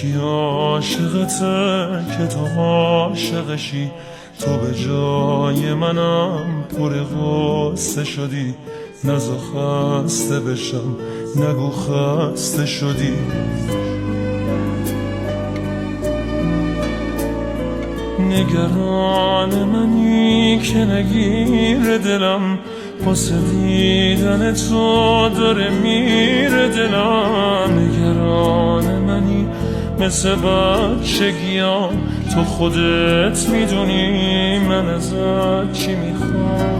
کی عاشقته که تو عاشقشی؟ تو به جای منم پر غصه شدی. نزا خسته بشم، نگو خسته شدی. نگران منی که نگیر دلم، واسه دیدن تو داره میره دلم. نگران منی مثل بچگیام، تو خودت میدونی من ازت چی میخوام.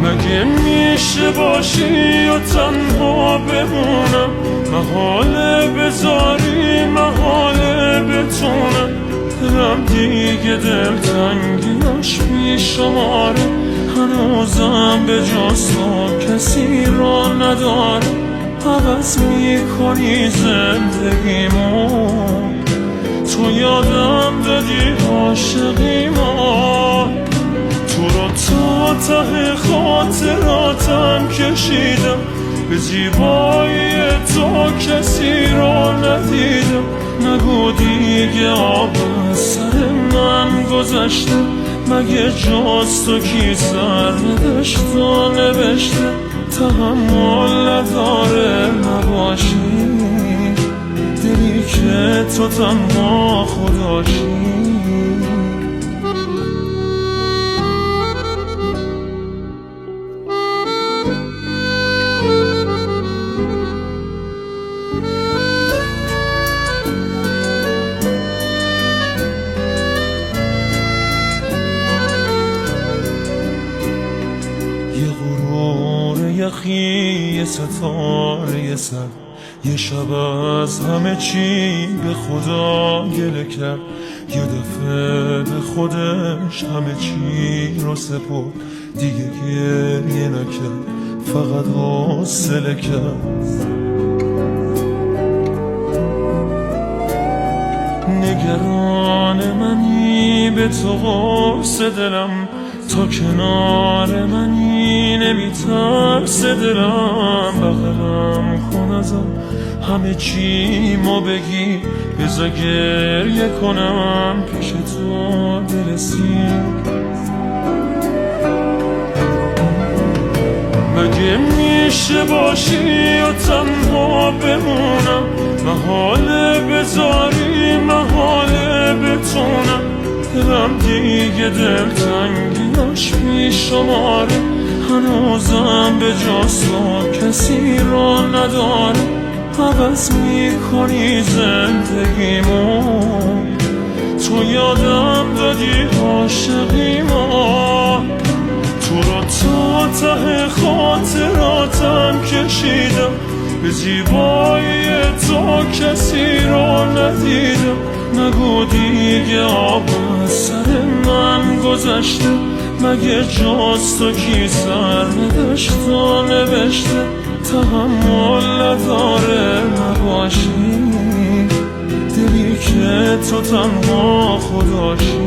مگه میشه باشی و تنها بمونم؟ محاله بذاری، محاله بتونم. دلم دیگه دلتنگیاش بیشماره، هنوزم به جز تو کسی را نداره. عوض میکنی زندگیمو، تو یادم دادی عاشقیمو. تو رو تا ته خاطراتم کشیدم، به زیبایی تو کسی را ندیدم. نگو دیگه آب از سر من گذشته، مگه جز تو کی سرنوشتو نوشته؟ تحمل نداره نباشی، دلی که تو تنها خداشی. یخی یه ستاره سر، یه شب از همه چی به خدا گله کرد. یه دفعه به خودش همه چی رو سپرد، دیگه گریه نکرد، فقط حوصله کرد. نگران منی به تو قرص دلم، تا کنار منی نمیترس دلم. بغلم کن ازم همه چی ما بگی، بذار گریه کنم پیش تو دل سیر. مگه میشه باشی و تنها بمونم؟ محاله بذاری، محاله بتونم. دلم دیگه دلتنگیاش بیشماره، هنوزم به جز تو کسی را نداره. عوض میکنی زندگیمو، تو یادم دادی عاشقیمو. تو رو تا ته خاطراتم کشیدم، به زیبایی تو کسی را ندیدم. نگو دیگه آب از سر من گذشته، مگه جز تو کی سرنوشتو نوشته؟ تحمل نداره نباشی، دلی که تو تنها خداشی.